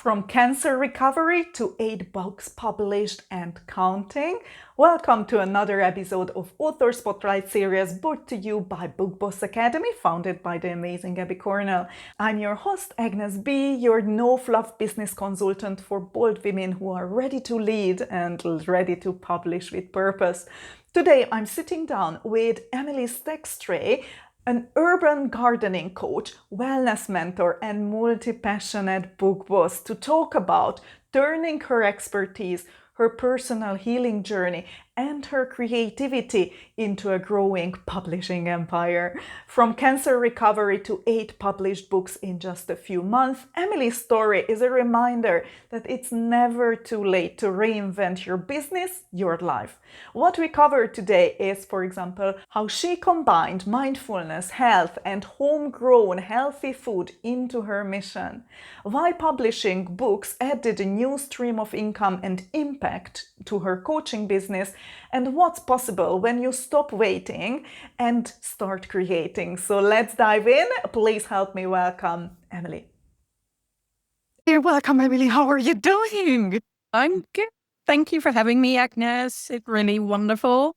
From cancer recovery to 8 books published and counting. Welcome to another episode of Author Spotlight series brought to you by Book Boss Academy, founded by the amazing Abby Cornell. I'm your host, Agnes B., your no-fluff business consultant for bold women who are ready to lead and ready to publish with purpose. Today, I'm sitting down with Émely Steegstra, an urban gardening coach, wellness mentor, and multi-passionate book boss, to talk about turning her expertise, her personal healing journey, and her creativity into a growing publishing empire. From cancer recovery to 8 published books in just a few months, Émely's story is a reminder that it's never too late to reinvent your business, your life. What we cover today is, for example, how she combined mindfulness, health, and homegrown healthy food into her mission, why publishing books added a new stream of income and impact to her coaching business, and what's possible when you stop waiting and start creating. So let's dive in. Please help me welcome Émely. You're welcome, Emily. How are you doing? I'm good. Thank you for having me, Agnes. It's really wonderful.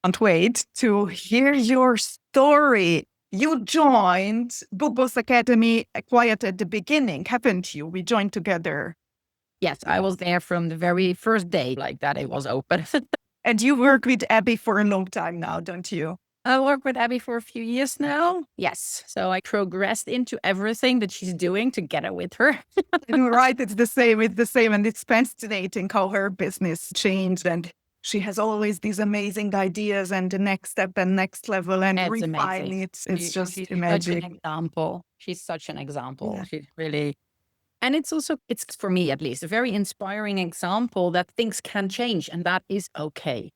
Can't wait to hear your story. You joined Book Boss Academy quite at the beginning, haven't you? We joined together. Yes, I was there from the very first day, like that it was open. And you work with Abby for a long time now, don't you? I work with Abby for a few years now. Yes. So I progressed into everything that she's doing together with her. Right, it's the same. And it's fascinating how her business changed, and she has always these amazing ideas and the next step and next level and It's refine amazing. it. It's just She's magic. such an example. She's such an example. Yeah. She's really, and it's for me at least, a very inspiring example that things can change and that is okay.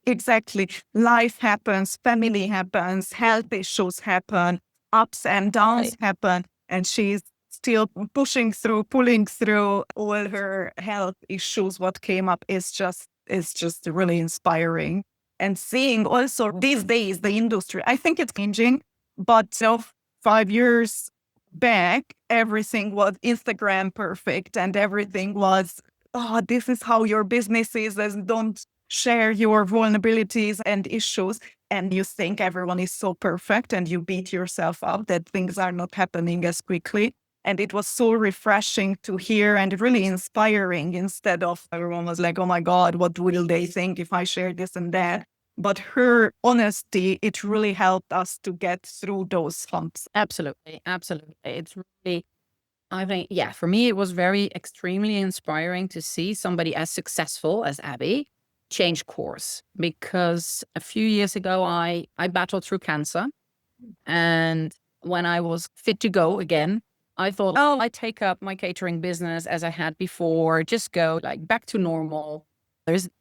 Exactly. Life happens, family happens, health issues happen, ups and downs happen, and she's still pushing through, pulling through all her health issues. What came up is just really inspiring. And seeing also these days the industry, I think it's changing, but 5 years back, everything was Instagram perfect, and everything was, oh, this is how your business is, and don't share your vulnerabilities and issues. And you think everyone is so perfect, and you beat yourself up that things are not happening as quickly. And it was so refreshing to hear and really inspiring, instead of everyone was like, oh my God, what will they think if I share this and that? But her honesty, it really helped us to get through those humps. Absolutely. Absolutely. It's really, I think, yeah, for me, it was very extremely inspiring to see somebody as successful as Abby change course, because a few years ago, I battled through cancer. And when I was fit to go again, I thought, oh, I take up my catering business as I had before, just go like back to normal.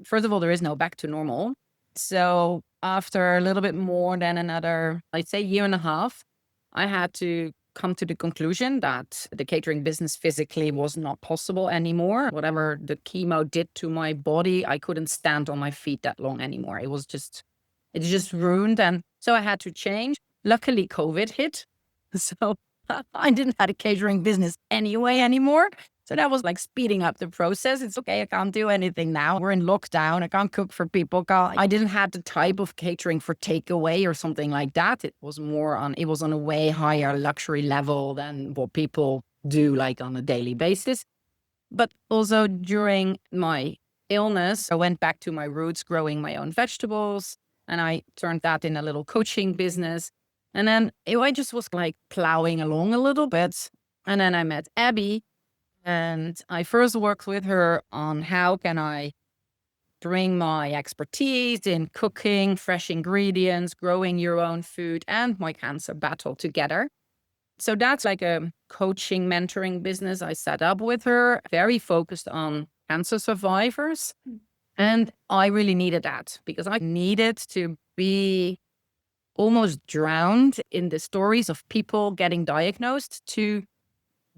First of all, there is no back to normal. So after a little bit more than another, I'd say year and a half, I had to come to the conclusion that the catering business physically was not possible anymore. Whatever the chemo did to my body, I couldn't stand on my feet that long anymore. It just ruined. And so I had to change. Luckily, COVID hit. So I didn't have a catering business anymore. So that was like speeding up the process. It's okay, I can't do anything now. We're in lockdown. I can't cook for people. I didn't have the type of catering for takeaway or something like that. It was on a way higher luxury level than what people do like on a daily basis. But also during my illness, I went back to my roots, growing my own vegetables, and I turned that in a little coaching business. And then I just was like plowing along a little bit. And then I met Abby. And I first worked with her on how can I bring my expertise in cooking, fresh ingredients, growing your own food, and my cancer battle together. So that's like a coaching, mentoring business I set up with her, very focused on cancer survivors. And I really needed that because I needed to be almost drowned in the stories of people getting diagnosed to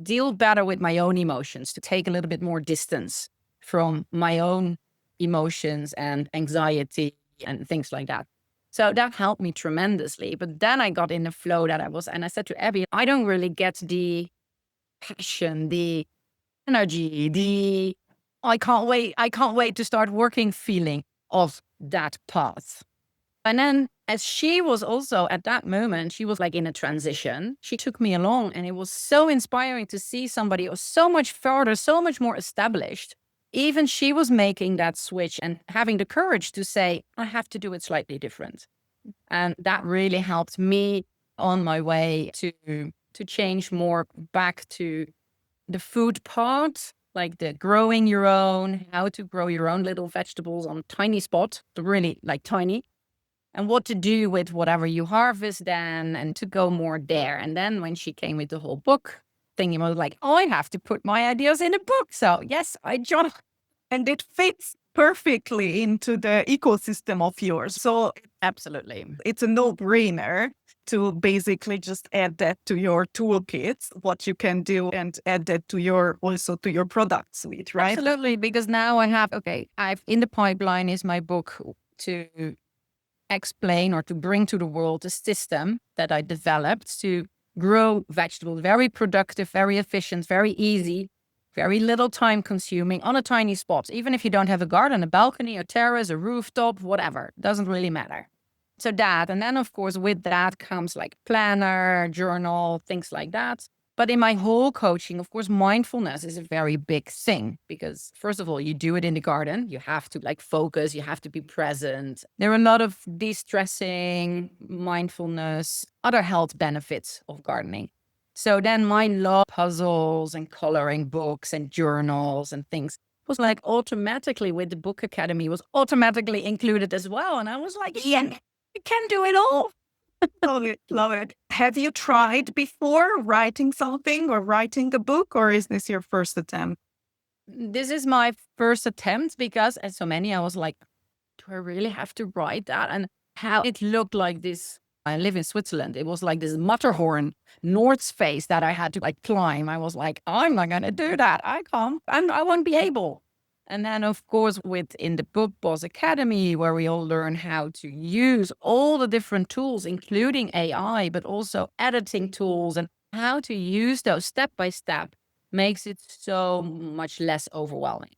deal better with my own emotions, to take a little bit more distance from my own emotions and anxiety and things like that. So that helped me tremendously. But then I got in the flow and I said to Abby, I don't really get the passion, the energy, the I can't wait to start working feeling of that path. And then as she was also at that moment, she was like in a transition. She took me along and it was so inspiring to see somebody who was so much further, so much more established. Even she was making that switch and having the courage to say, I have to do it slightly different. And that really helped me on my way to change more back to the food part, like the growing your own, how to grow your own little vegetables on a tiny spot, really like tiny, and what to do with whatever you harvest then, and to go more there. And then when she came with the whole book thing, I was like, oh, I have to put my ideas in a book. So yes, I joined. And it fits perfectly into the ecosystem of yours. So Absolutely. it's a no-brainer to basically just add that to your toolkits, what you can do, and add that to your product suite, right? Absolutely, because now I've in the pipeline is my book to explain or to bring to the world a system that I developed to grow vegetables, very productive, very efficient, very easy, very little time consuming on a tiny spot. Even if you don't have a garden, a balcony, a terrace, a rooftop, whatever, doesn't really matter. So that, and then of course with that comes like planner, journal, things like that. But in my whole coaching, of course, mindfulness is a very big thing because first of all, you do it in the garden. You have to like focus, you have to be present. There are a lot of de-stressing, mindfulness, other health benefits of gardening. So then my love puzzles and coloring books and journals and things was like automatically with the Book Academy was automatically included as well. And I was like, yeah, you can do it all. Love it, love it. Have you tried before writing something or writing a book, or is this your first attempt? This is my first attempt because, as so many, I was like, do I really have to write that? And how it looked like this. I live in Switzerland. It was like this Matterhorn North Face that I had to like climb. I was like, I'm not going to do that. I can't, and I won't be able. And then, of course, within the Book Boss Academy, where we all learn how to use all the different tools, including AI, but also editing tools and how to use those step by step makes it so much less overwhelming.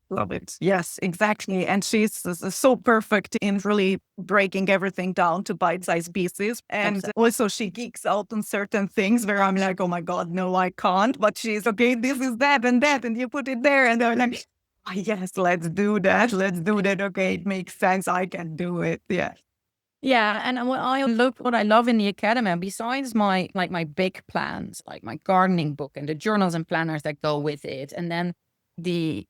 Love it. Yes, exactly. And she's so perfect in really breaking everything down to bite-sized pieces. And Absolutely. also she geeks out on certain things where I'm like, oh my God, no, I can't. But she's okay, this is that. And you put it there. And they're like, oh, yes, let's do that. Let's do that. Okay, it makes sense. I can do it. Yeah. Yeah, and what I love in the academy, besides my big plans, like my gardening book and the journals and planners that go with it, and then the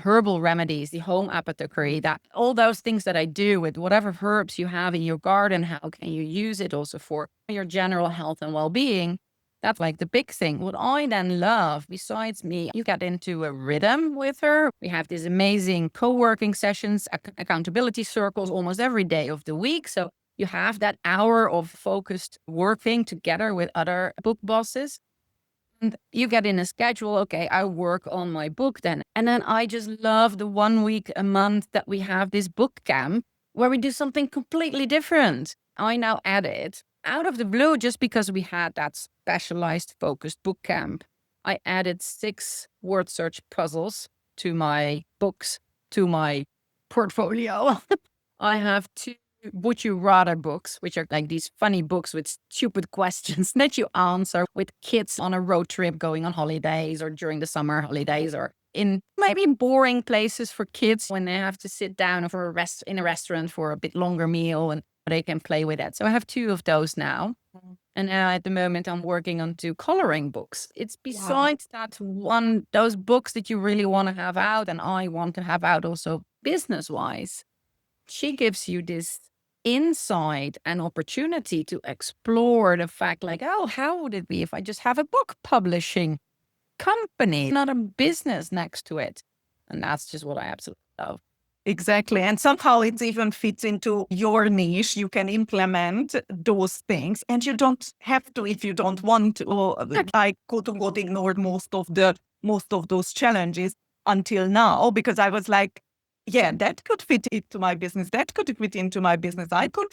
herbal remedies, the home apothecary, that all those things that I do with whatever herbs you have in your garden, how can you use it also for your general health and well-being? That's like the big thing. What I then love, besides me, you get into a rhythm with her. We have these amazing co-working sessions, accountability circles almost every day of the week. So you have that hour of focused working together with other book bosses. And you get in a schedule, okay, I work on my book then. And then I just love the 1 week a month that we have this book camp where we do something completely different. I now add it out of the blue just because we had that specialized focused book camp. I added 6 word search puzzles to my books, to my portfolio. I have 2 would you rather books, which are like these funny books with stupid questions that you answer with kids on a road trip going on holidays or during the summer holidays or in maybe boring places for kids when they have to sit down for in a restaurant for a bit longer meal and they can play with that. So I have 2 of those now. And now at the moment I'm working on 2 coloring books. It's besides that one, those books that you really want to have out and I want to have out also business wise. She gives you this insight and opportunity to explore the fact like, oh, how would it be if I just have a book publishing company, not a business next to it? And that's just what I absolutely love. Exactly. And somehow it even fits into your niche. You can implement those things and you don't have to if you don't want to. I quote unquote ignored most of those challenges until now because I was like, yeah, that could fit into my business. That could fit into my business. I could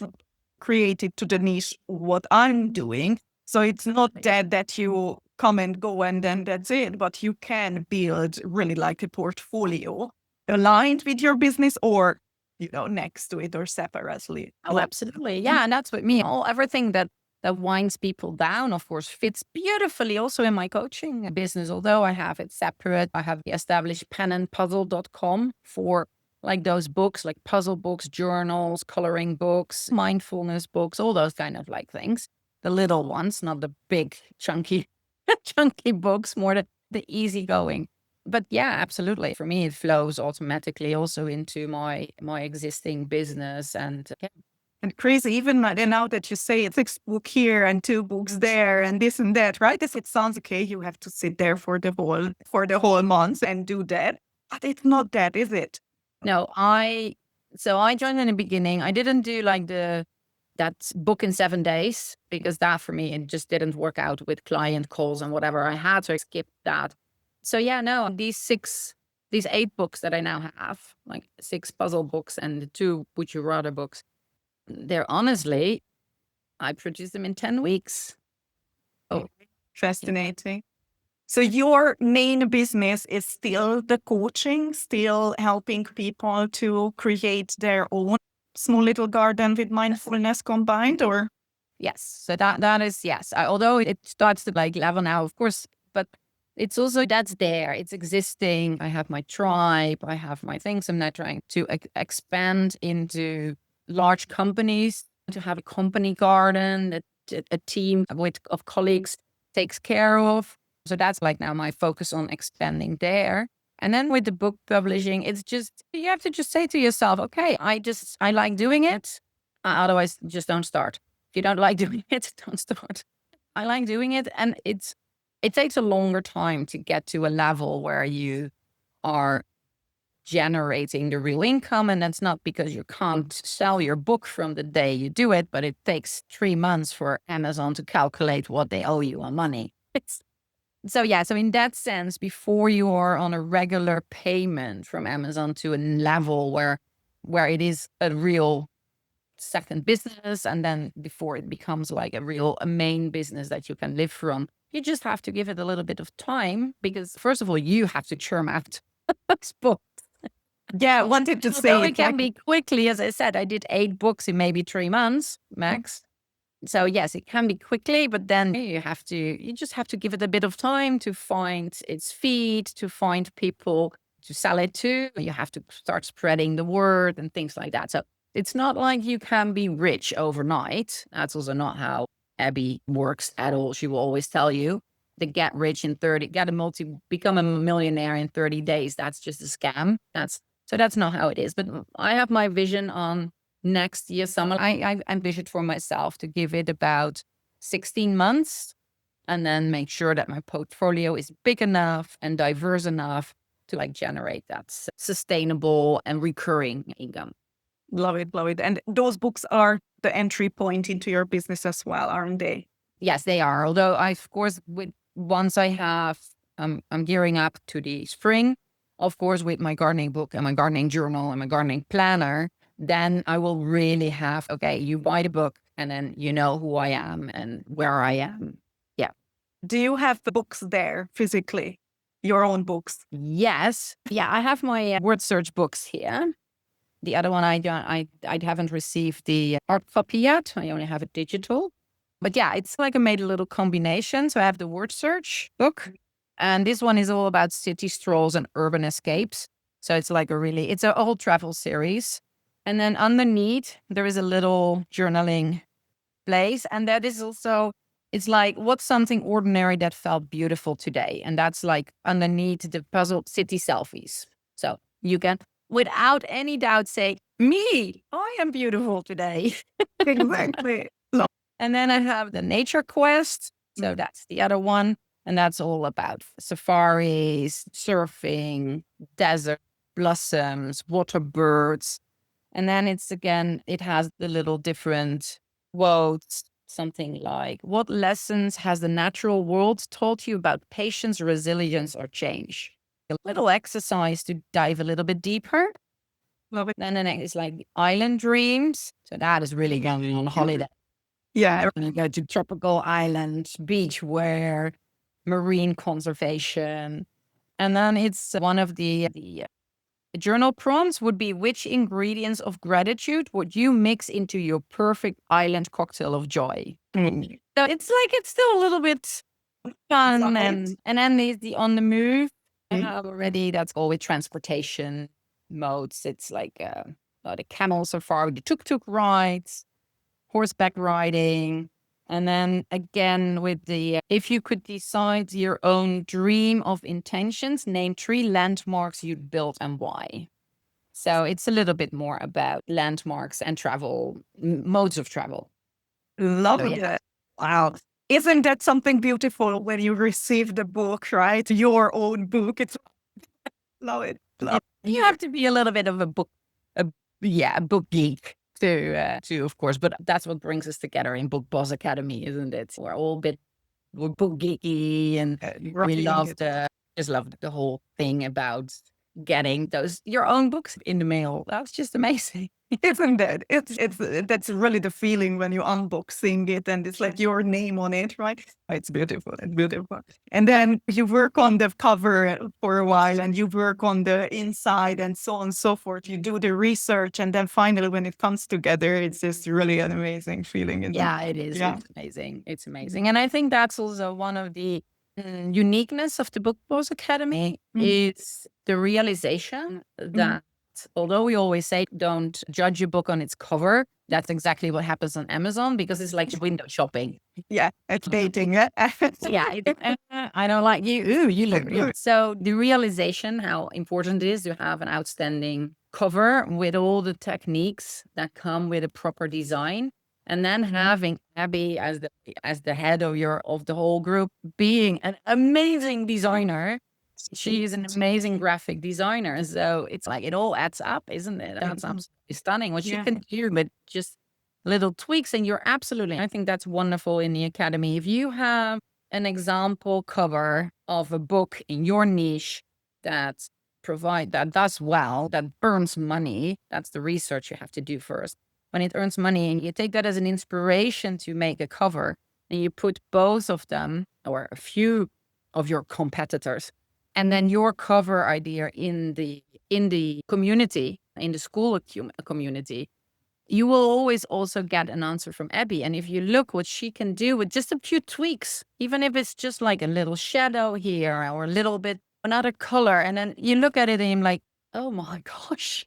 create it to the niche what I'm doing. So it's not that you come and go and then that's it. But you can build really like a portfolio aligned with your business or, next to it or separately. Oh, absolutely. Yeah. And that's what me, everything that winds people down, of course, fits beautifully also in my coaching business. Although I have it separate, I have established penandpuzzle.com for like those books, like puzzle books, journals, coloring books, mindfulness books, all those kind of like things. The little ones, not the big, chunky, chunky books, more the easygoing. But yeah, absolutely. For me, it flows automatically also into my existing business. And And crazy, even now that you say it's 6 books here and 2 books there and this and that, right? It sounds okay. You have to sit there for the whole month and do that. But it's not that, is it? no, so I joined in the beginning. I didn't do like that book in 7 days because that for me, it just didn't work out with client calls and whatever I had. So I skipped that. So yeah, no, these 8 books that I now have, like 6 puzzle books and the 2 Would You Rather books, they're honestly, I produced them in 10 weeks. Oh, Fascinating. So your main business is still the coaching, still helping people to create their own small little garden with mindfulness combined, or? yes. So that is, yes. Although it starts to like level now, of course, but it's also that's there. It's existing. I have my tribe. I have my things. I'm not trying to expand into large companies, to have a company garden that a team of colleagues takes care of. So that's like now my focus on expanding there. And then with the book publishing, it's just, you have to just say to yourself, okay, I like doing it. Otherwise, just don't start. If you don't like doing it, don't start. I like doing it. And it takes a longer time to get to a level where you are generating the real income. And that's not because you can't sell your book from the day you do it, but it takes 3 months for Amazon to calculate what they owe you on money. So in that sense, before you are on a regular payment from Amazon to a level where it is a real second business, and then before it becomes like a main business that you can live from, you just have to give it a little bit of time because first of all, you have to churn out those books. Yeah, I wanted to Although say it can be quickly, as I said, I did 8 books in maybe 3 months max. So yes, it can be quickly, but then you just have to give it a bit of time to find its feed, to find people to sell it to. You have to start spreading the word and things like that. So it's not like you can be rich overnight. That's also not how Abby works at all. She will always tell you to get rich in 30, become a millionaire in 30 days. That's just a scam. That's not how it is. But I have my vision on next year summer. I envisioned for myself to give it about 16 months and then make sure that my portfolio is big enough and diverse enough to like generate that sustainable and recurring income. Love it, love it. And those books are the entry point into your business as well, aren't they? Yes, they are. Although I, of course, once I have, I'm gearing up to the spring, of course, with my gardening book and my gardening journal and my gardening planner, then I will really have, okay, you buy the book and then you know who I am and where I am. Yeah. Do you have the books there physically? Your own books? Yes. Yeah, I have my word search books here. The other one, I haven't received the hard copy yet. I only have it digital. But yeah, it's like I made a little combination. So I have the word search book. And this one is all about city strolls and urban escapes. So it's like it's a whole travel series. And then underneath, there is a little journaling place. And that is also, it's like, what's something ordinary that felt beautiful today? And that's like underneath the puzzle city selfies. So you can, without any doubt, say, me, I am beautiful today. Exactly. And then I have the nature quest. So that's the other one. And that's all about safaris, surfing, desert, blossoms, water birds. And then it has the little different quotes, something like, what lessons has the natural world taught you about patience, resilience, or change? A little exercise to dive a little bit deeper. Love it. Then the next is like island dreams. So that is really going on holiday. Yeah. And you go to tropical island, beach wear, marine conservation. And then it's one of the journal prompts would be, which ingredients of gratitude would you mix into your perfect island cocktail of joy? So it's like, it's still a little bit fun. And then the on the move, I have already, that's all with transportation modes. It's like the camel safari, the tuk-tuk rides, horseback riding. And then again with the, if you could decide your own dream of intentions, name 3 landmarks you'd build and why. So it's a little bit more about landmarks and travel, modes of travel. Love it. Wow. Isn't that something beautiful when you receive the book, right? Your own book. It's love it. You have to be a little bit of a book geek to of course, but that's what brings us together in Book Boss Academy, isn't it? We're all we're book geeky, and we love the whole thing about getting your own books in the mail. That's just amazing. Isn't it? It's that's really the feeling when you unboxing it and it's like your name on it, right? It's beautiful. It's beautiful. And then you work on the cover for a while and you work on the inside and so on and so forth. You do the research and then finally when it comes together, it's just really an amazing feeling. It is. Yeah. It's amazing. It's amazing. And I think that's also one of the uniqueness of the Book Boss Academy is the realization that although we always say don't judge a book on its cover, that's exactly what happens on Amazon because it's like window shopping. Yeah, it's dating. Yeah, I don't like you. Ooh, you look good. So the realization how important it is to have an outstanding cover with all the techniques that come with a proper design. And then having Abby as the head of the whole group, being an amazing designer. She is an amazing graphic designer. So it's like it all adds up, isn't it? That's absolutely stunning what she can do, but just little tweaks. And you're absolutely, I think that's wonderful in the Academy. If you have an example cover of a book in your niche that does well, that earns money, that's the research you have to do first. When it earns money and you take that as an inspiration to make a cover and you put both of them or a few of your competitors and then your cover idea in the community, in the school community, you will always also get an answer from Abby. And if you look what she can do with just a few tweaks, even if it's just like a little shadow here or a little bit another color, and then you look at it and you're like, oh my gosh,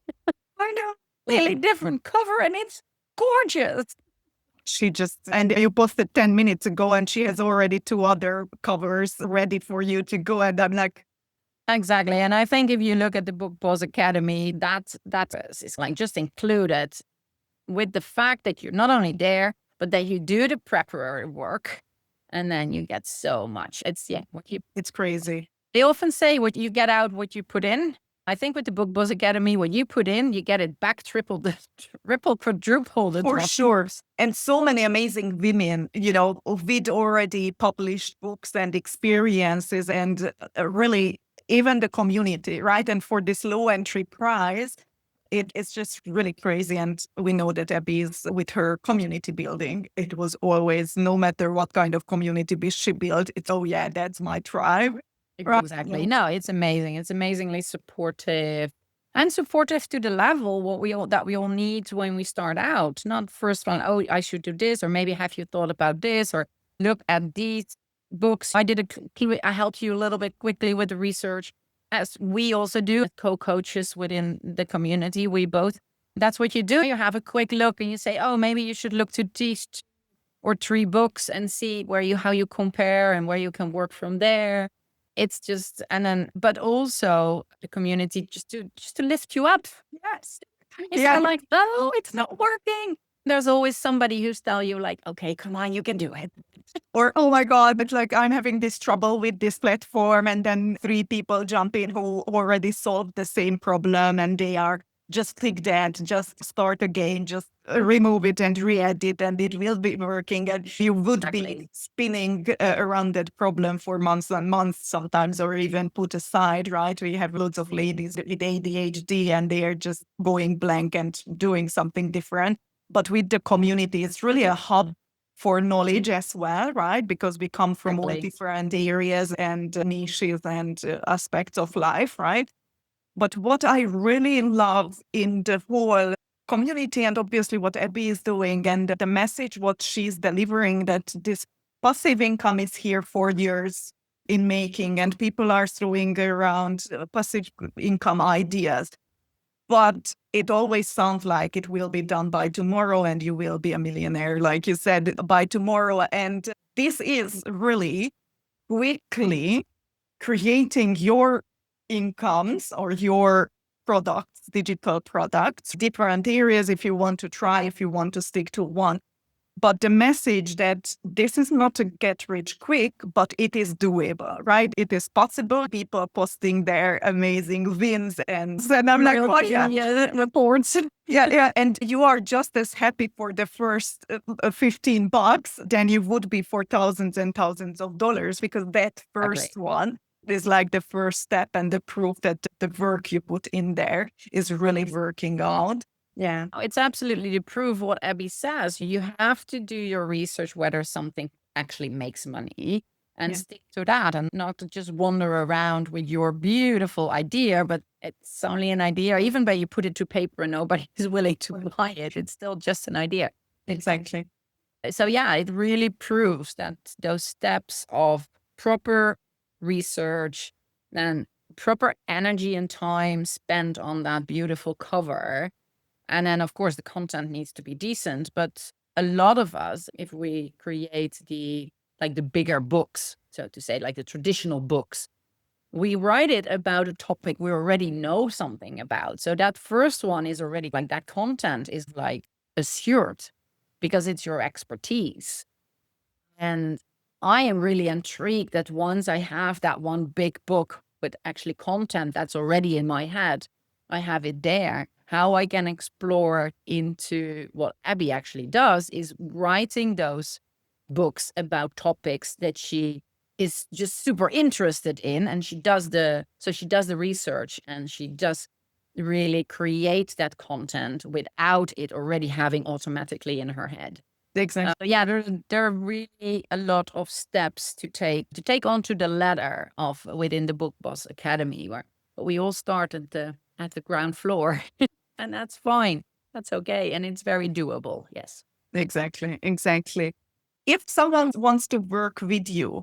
I know. Really different cover and it's gorgeous. And you posted 10 minutes ago and she has already 2 other covers ready for you to go. And I'm like, exactly. And I think if you look at the Book Boss Academy, that is like just included with the fact that you're not only there, but that you do the preparatory work and then you get so much. It's crazy. They often say what you get out, what you put in. I think with the Book Boss Academy, what you put in, you get it back tripled, quadrupled. For sure. And so many amazing women, with already published books and experiences and really even the community, right? And for this low entry price, it's just really crazy. And we know that Abby is with her community building. It was always, no matter what kind of community she built, it's, oh yeah, that's my tribe. Exactly. Right. No, it's amazing. It's amazingly supportive and supportive to the level that we all need when we start out. Not first one, oh, I should do this, or maybe have you thought about this, or look at these books. I helped you a little bit quickly with the research, as we also do, co-coaches within the community. That's what you do. You have a quick look and you say, oh, maybe you should look to these 2 or 3 books and see how you compare and where you can work from there. It's just, but also the community just to lift you up. Yes. It's not like, oh, it's not working. There's always somebody who's tell you like, okay, come on, you can do it. Or, oh my God, but like I'm having this trouble with this platform. And then 3 people jump in who already solved the same problem and they are just click that, just start again, just remove it and re-edit and it will be working. And you would be spinning around that problem for months and months sometimes, or even put aside, right? We have loads of ladies with ADHD and they are just going blank and doing something different. But with the community, it's really a hub for knowledge as well, right? Because we come from all Exactly. different areas and niches and aspects of life, right? But what I really love in the whole community, and obviously what Abby is doing, and the message what she's delivering, that this passive income is here for years in making, and people are throwing around passive income ideas. But it always sounds like it will be done by tomorrow and you will be a millionaire, like you said, by tomorrow. And this is really quickly creating your incomes or your products, digital products, different areas if you want to try, if you want to stick to one. But the message that this is not a get rich quick, but it is doable, right? It is possible. People posting their amazing wins and I'm like, oh yeah, reports. yeah. And you are just as happy for the first $15 than you would be for thousands and thousands of dollars, because that first one is like the first step and the proof that the work you put in there is really working out. Yeah, it's absolutely to prove what Abby says. You have to do your research whether something actually makes money and stick to that, and not to just wander around with your beautiful idea, but it's only an idea. Even when you put it to paper and nobody is willing to buy it, it's still just an idea. Exactly. So yeah, it really proves that those steps of proper research and proper energy and time spent on that beautiful cover. And then, of course, the content needs to be decent. But a lot of us, if we create the bigger books, so to say, like the traditional books, we write it about a topic we already know something about. So that first one is already like, that content is like assured because it's your expertise. And I am really intrigued that once I have that one big book with actually content that's already in my head, I have it there. How I can explore into what Abby actually does is writing those books about topics that she is just super interested in. And she does the research, and she does really create that content without it already having automatically in her head. Exactly. Yeah, there are really a lot of steps to take onto the ladder of within the Book Boss Academy, where we all start at the ground floor, and that's fine. That's okay, and it's very doable. Yes, Exactly. If someone wants to work with you,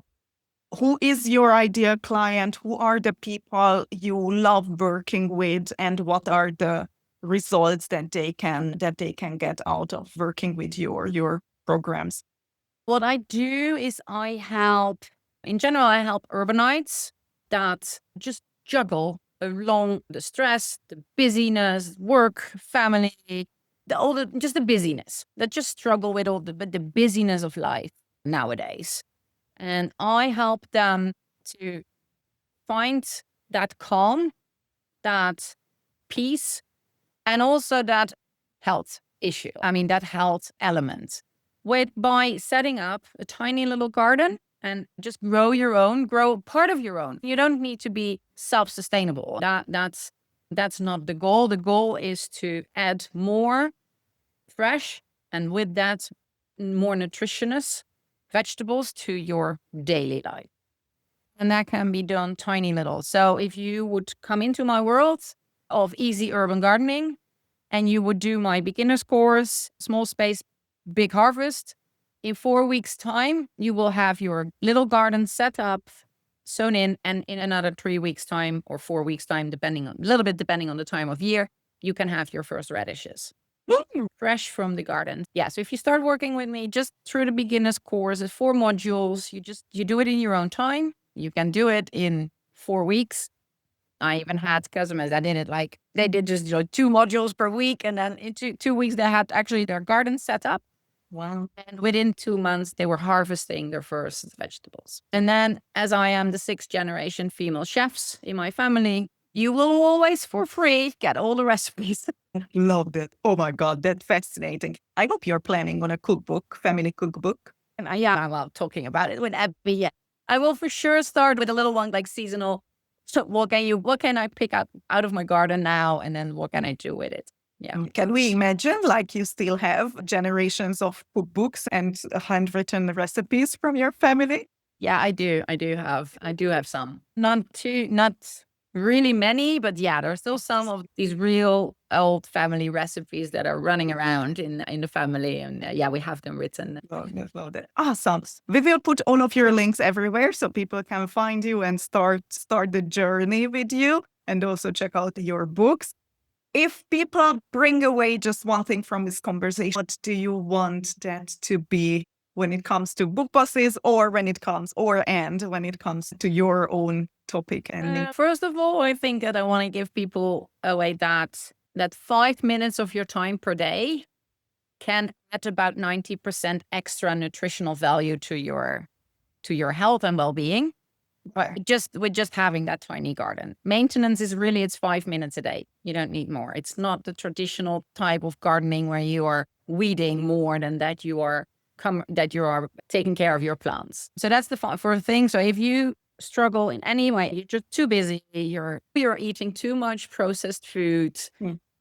who is your ideal client? Who are the people you love working with, and what are the results that they can get out of working with you or your programs? what I do is I help urbanites that just juggle along the stress, the busyness, work, family, just the busyness, that just struggle with all the busyness of life nowadays. And I help them to find that calm, that peace, and also that health issue. I mean, that health element by setting up a tiny little garden and just grow part of your own. You don't need to be self-sustainable. That's not the goal. The goal is to add more fresh, and with that, more nutritious vegetables to your daily life. And that can be done tiny little. So if you would come into my world of easy urban gardening, and you would do my beginner's course, small space, big harvest, in 4 weeks' time, you will have your little garden set up, sown in, and in another 3 weeks' time or 4 weeks' time, depending on the time of year, you can have your first radishes. Fresh from the garden. Yeah, so if you start working with me just through the beginner's course, it's 4 modules. You do it in your own time. You can do it in 4 weeks. I even had customers that did it like, they did just 2 modules per week, and then in 2 weeks they had actually their garden set up. Wow. And within 2 months they were harvesting their first vegetables. And then, as I am the 6th generation female chefs in my family, you will always for free get all the recipes. Love that. Oh my God, that's fascinating. I hope you're planning on a cookbook, family cookbook. And I love talking about it with Abby. Yeah. I will for sure start with a little one, like seasonal. So what can I pick up out of my garden now, and then what can I do with it? Yeah. Can we imagine, like, you still have generations of cookbooks and handwritten recipes from your family? Yeah, I do. I do have some. Not really many, but yeah, there's still some of these real old family recipes that are running around in the family, and yeah, we have them written. Awesome. We will put all of your links everywhere so people can find you and start the journey with you, and also check out your books. If people bring away just one thing from this conversation, what do you want that to be when it comes to book bosses, or when it comes to your own topic? And First of all, I think that I want to give people away that 5 minutes of your time per day can add about 90% extra nutritional value to your health and well-being. But with just having that tiny garden. Maintenance is really, it's 5 minutes a day. You don't need more. It's not the traditional type of gardening where you are weeding more than that you are taking care of your plants. So that's the first thing. So if you struggle in any way, you're just too busy, you're eating too much processed food,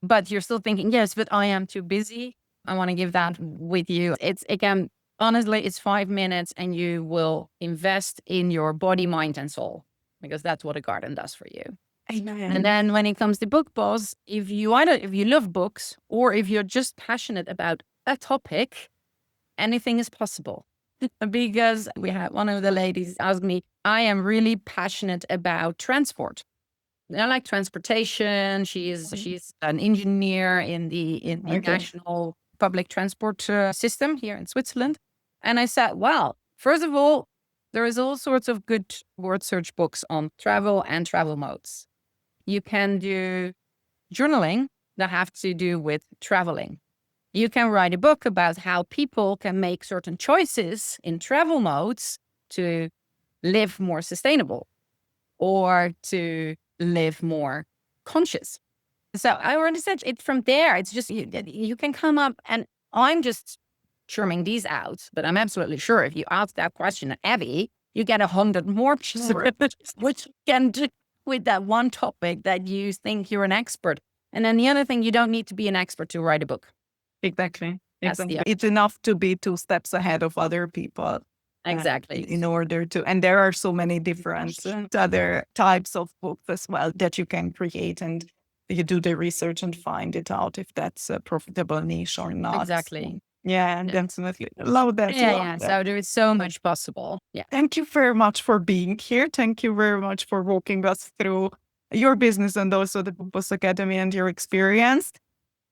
but you're still thinking, yes, but I am too busy. I want to give that with you. It's, again, honestly, it's 5 minutes and you will invest in your body, mind, and soul, because that's what a garden does for you. Amen. And then when it comes to book boss, if you love books, or if you're just passionate about a topic, anything is possible. Because we had one of the ladies ask me, I am really passionate about transport. I like transportation. She's an engineer in the national public transport system here in Switzerland. And I said, well, first of all, there is all sorts of good word search books on travel and travel modes. You can do journaling that have to do with traveling. You can write a book about how people can make certain choices in travel modes to live more sustainable or to live more conscious. So I already said it from there. It's just you can come up, and I'm just churning these out. But I'm absolutely sure if you ask that question, Abby, you get 100 more which you can do with that one topic that you think you're an expert. And then the other thing, you don't need to be an expert to write a book. Exactly. It's enough to be 2 steps ahead of other people. Exactly. In order to, and there are so many different other types of books as well that you can create, and you do the research and find it out if that's a profitable niche or not. Exactly. Yeah, definitely. Love that. Yeah. So there is so much possible. Yeah. Thank you very much for being here. Thank you very much for walking us through your business and also the Book Boss Academy and your experience.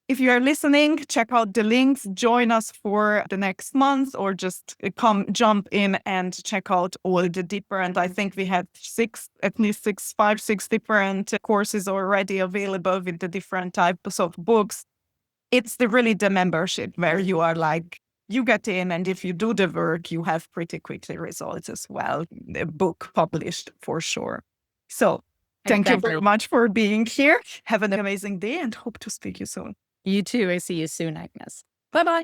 If you are listening, check out the links, join us for the next month, or just jump in and check out all the different, I think we had 6 different courses already available with the different types of books. It's really the membership where you are like, you get in, and if you do the work, you have pretty quickly results as well. The book published for sure. So thank you very much for being here. Have an amazing day and hope to speak to you soon. You too. I see you soon, Agnes. Bye-bye.